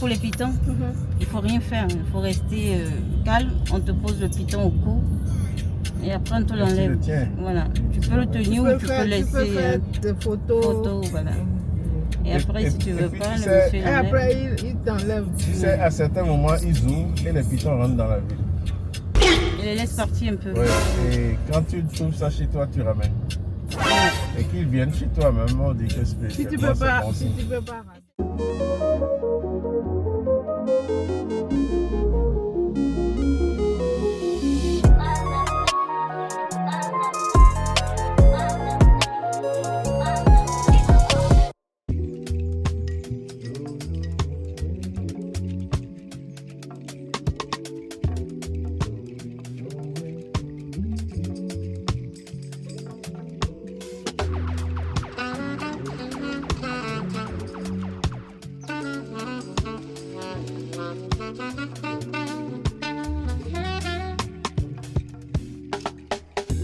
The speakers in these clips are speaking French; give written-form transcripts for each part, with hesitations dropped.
pour les pitons, il ne faut rien faire. Il faut rester calme. On te pose le piton au cou. Et après, on te l'enlève. Voilà. Tu peux le tenir ou tu peux laisser. Tu peux faire des photos. Voilà. Et après, si tu veux pas, le monsieur l'enlève. Et après, il t'enlève. Tu sais, à certains moments, ils ouvrent et les pitons rentrent dans la ville. Il les laisse partir un peu. Ouais. Et quand tu trouves ça chez toi, tu ramènes. Et qu'ils viennent chez toi même, on dit que c'est Si tu peux pas, si tu peux pas.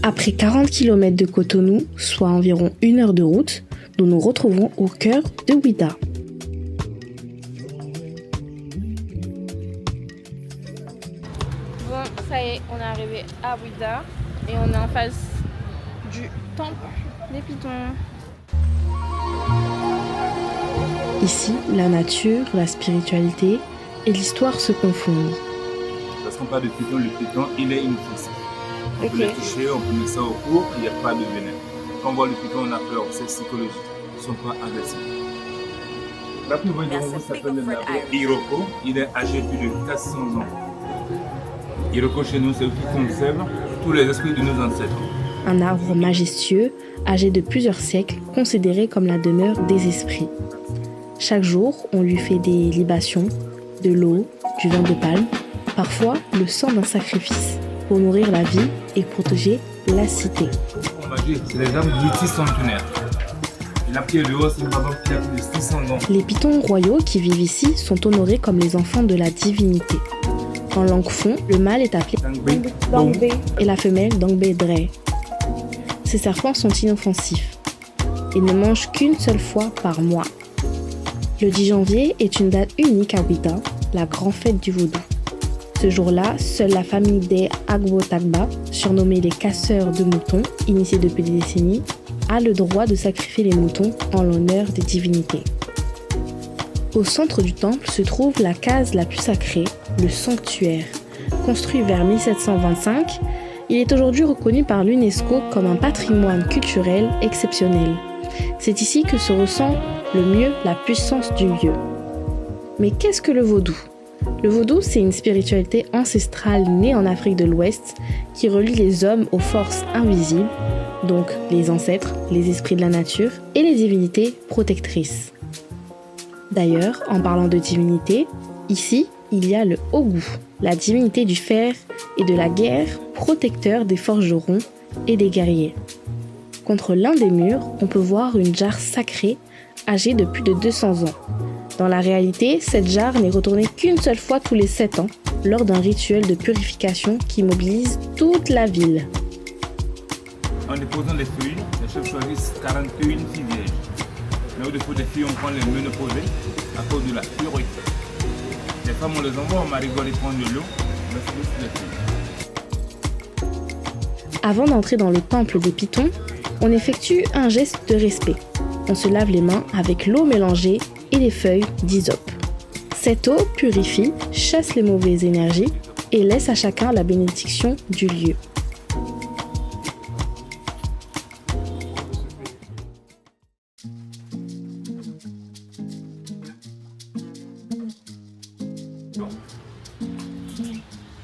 Après 40 km de Cotonou, soit environ 1 heure de route, nous nous retrouvons au cœur de Ouidah. Bon, ça y est, on est arrivé à Ouidah et on est en face du temple des pitons. Ici, la nature, la spiritualité et l'histoire se confondent. Parce qu'on parle de python, le python, il est inoffensif. On peut le toucher, on peut mettre ça au cou, il n'y a pas de venin. Quand on voit le python, on a peur, c'est psychologique. Ils ne sont pas agressifs. La plus bonne de s'appelle le Iroko. Il est âgé de plus de 400 ans. Iroko chez nous, c'est eux qui conservent tous les esprits de nos ancêtres. Un arbre majestueux, âgé de plusieurs siècles, considéré comme la demeure des esprits. Chaque jour, on lui fait des libations, de l'eau, du vin de palme, parfois le sang d'un sacrifice, pour nourrir la vie et protéger la cité. C'est les arbres multicentenaires. La pierre de haut, c'est une arbre qui a plus de 600 ans. Les pitons royaux qui vivent ici sont honorés comme les enfants de la divinité. En langue fon, le mâle est appelé Dangbe et la femelle Dangbe Dre. Ces serpents sont inoffensifs. Ils ne mangent qu'une seule fois par mois. Le 10 janvier est une date unique à Ouidah, la grande fête du vaudou. Ce jour-là, seule la famille des Agbo-Tagba, surnommée les casseurs de moutons, initiés depuis des décennies, a le droit de sacrifier les moutons en l'honneur des divinités. Au centre du temple se trouve la case la plus sacrée, le sanctuaire. Construit vers 1725, il est aujourd'hui reconnu par l'UNESCO comme un patrimoine culturel exceptionnel. C'est ici que se ressent le mieux la puissance du lieu. Mais qu'est-ce que le vaudou ? Le vaudou, c'est une spiritualité ancestrale née en Afrique de l'Ouest qui relie les hommes aux forces invisibles, donc les ancêtres, les esprits de la nature et les divinités protectrices. D'ailleurs, en parlant de divinité, ici, il y a le Ogu, la divinité du fer et de la guerre, protecteur des forgerons et des guerriers. Contre l'un des murs, on peut voir une jarre sacrée âgée de plus de 200 ans. Dans la réalité, cette jarre n'est retournée qu'une seule fois tous les 7 ans, lors d'un rituel de purification qui mobilise toute la ville. En déposant les fruits, les chefs choisissent 41 filles vierges. Là où des filles, on prend les ménopausées à cause de la pureté. Les femmes, on les envoie au marigot les prendre de l'eau, Avant d'entrer dans le temple des pitons, on effectue un geste de respect. On se lave les mains avec l'eau mélangée et les feuilles d'hysope. Cette eau purifie, chasse les mauvaises énergies et laisse à chacun la bénédiction du lieu.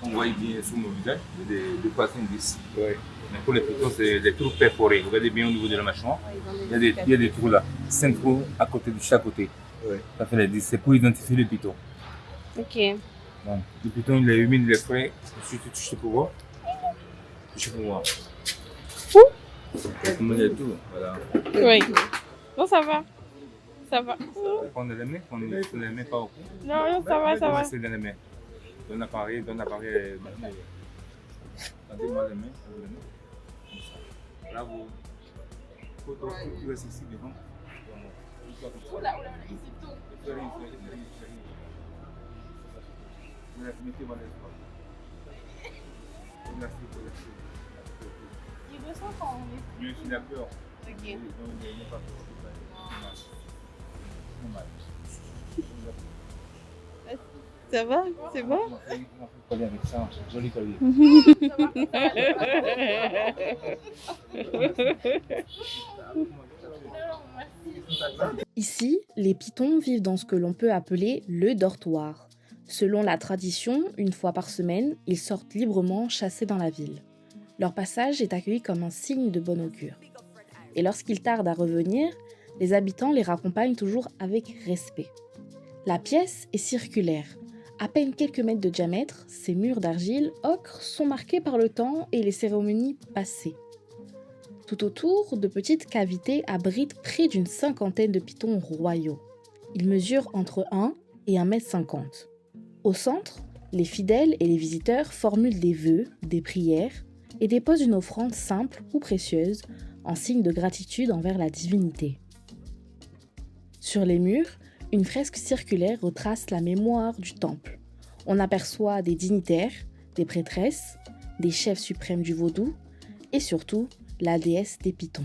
On voit bien sous mon visage, il y a des poissons d'ici. Ouais. Mais pour les pitons, c'est des trous perforés. Regardez bien au niveau de la mâchoire. Il y a des trous là, 5 trous à côté de chaque côté. Ouais. Ça fait les 10. C'est pour identifier le piton. Ok. Bon, le piton, il est humide, il est frais. Tu touches pour voir. Touche pour voir. Il y a tout. Voilà. Oui. Bon, ça va. Ça va. Prendre les mains, prendre les mains pas au cou. Non, ça va, ça va. C'est dans les mains. Donne l'appareil. Tendez-moi les mains. Là, vous. Tu restes ici devant. Mettez-moi l'espoir. Il ressent quand on est. Je suis d'accord. Ok. Donc, il n'y a pas de Ça va? C'est bon? On va faire coller avec ça. Joli collier. Ici, les pitons vivent dans ce que l'on peut appeler le dortoir. Selon la tradition, une fois par semaine, ils sortent librement chasser dans la ville. Leur passage est accueilli comme un signe de bon augure. Et lorsqu'ils tardent à revenir, les habitants les raccompagnent toujours avec respect. La pièce est circulaire. À peine quelques mètres de diamètre, ces murs d'argile ocre sont marqués par le temps et les cérémonies passées. Tout autour, de petites cavités abritent près d'une cinquantaine de pitons royaux. Ils mesurent entre 1 et 1,50 m. Au centre, les fidèles et les visiteurs formulent des vœux, des prières et déposent une offrande simple ou précieuse en signe de gratitude envers la divinité. Sur les murs, une fresque circulaire retrace la mémoire du temple. On aperçoit des dignitaires, des prêtresses, des chefs suprêmes du vaudou et surtout la déesse des pitons.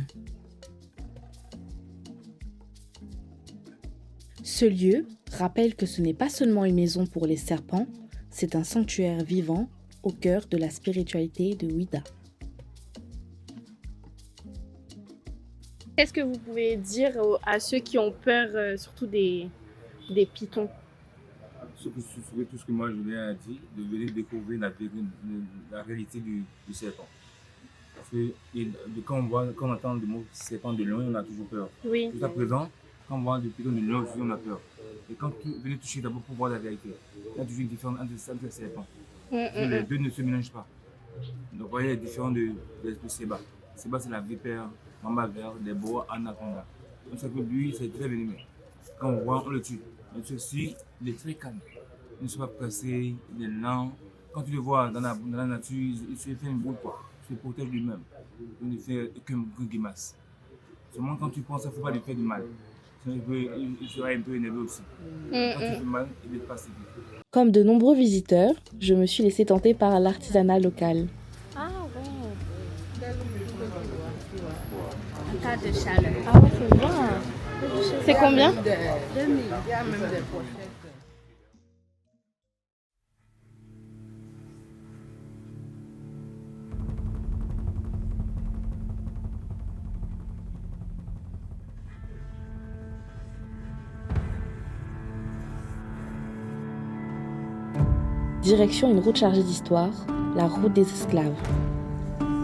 Ce lieu rappelle que ce n'est pas seulement une maison pour les serpents, c'est un sanctuaire vivant au cœur de la spiritualité de Ouida. Qu'est-ce que vous pouvez dire à ceux qui ont peur, surtout des pitons? Tout ce que moi je voulais dire, de venir découvrir la réalité du serpent. Parce que quand on entend le mot serpent de loin, on a toujours peur. Oui. Jusqu'à présent, quand on voit le python de loin aussi, on a peur. Et quand tu venez toucher d'abord pour voir la vérité, il y a toujours une différence entre les serpents. Les deux ne se mélangent pas. Donc vous voyez la différence de Séba. Séba c'est la vipère, mamba vert, des bois, anaconda. Donc ça que lui, c'est très venimeux. Quand on voit, on le tue. Mais ceci, il est très calme. Il ne se pas pressé, il est lent. Quand tu le vois dans la nature, il se fait une boule, quoi. Il se protège lui-même. Il ne fait qu'une grimace. Seulement quand tu penses, il ne faut pas lui faire du mal. Il sera un peu énervé aussi. Quand tu fais mal, il est pacifique. Comme de nombreux visiteurs, je me suis laissée tenter par l'artisanat local. Ah ouais. Un tas de chaleur. Ah ouais, c'est bien. C'est combien? 2000. Il y a même des pochettes. Direction une route chargée d'histoire, la route des esclaves.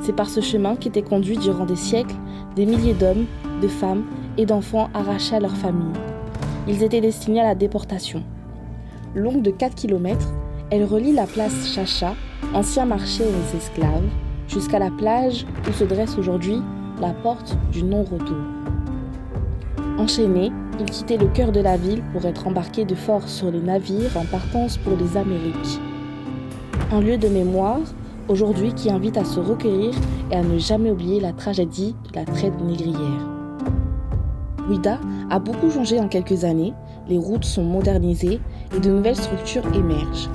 C'est par ce chemin qu'étaient conduits durant des siècles des milliers d'hommes, de femmes et d'enfants arrachés à leur famille. Ils étaient destinés à la déportation. Longue de 4 km, elle relie la place Chacha, ancien marché aux esclaves, jusqu'à la plage où se dresse aujourd'hui la porte du non-retour. Enchaînés, ils quittaient le cœur de la ville pour être embarqués de force sur les navires en partance pour les Amériques. Un lieu de mémoire, aujourd'hui qui invite à se recueillir et à ne jamais oublier la tragédie de la traite négrière. Ouida a beaucoup changé en quelques années, les routes sont modernisées et de nouvelles structures émergent.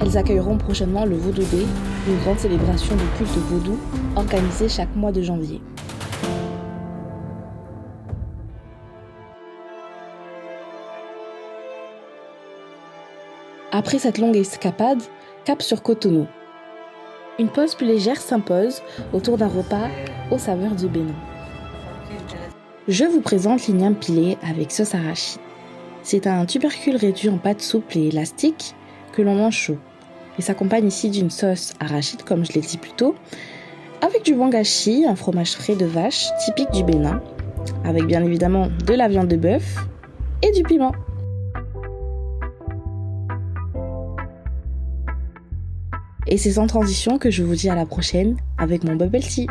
Elles accueilleront prochainement le Vaudou Day, une grande célébration du culte vaudou organisée chaque mois de janvier. Après cette longue escapade, cap sur Cotonou. Une pause plus légère s'impose autour d'un repas aux saveurs du Bénin. Je vous présente l'igname pilé avec sauce arachide. C'est un tubercule réduit en pâte souple et élastique que l'on mange chaud. Il s'accompagne ici d'une sauce arachide, comme je l'ai dit plus tôt, avec du wangashi, un fromage frais de vache typique du Bénin, avec bien évidemment de la viande de bœuf et du piment. Et c'est sans transition que je vous dis à la prochaine avec mon bubble tea.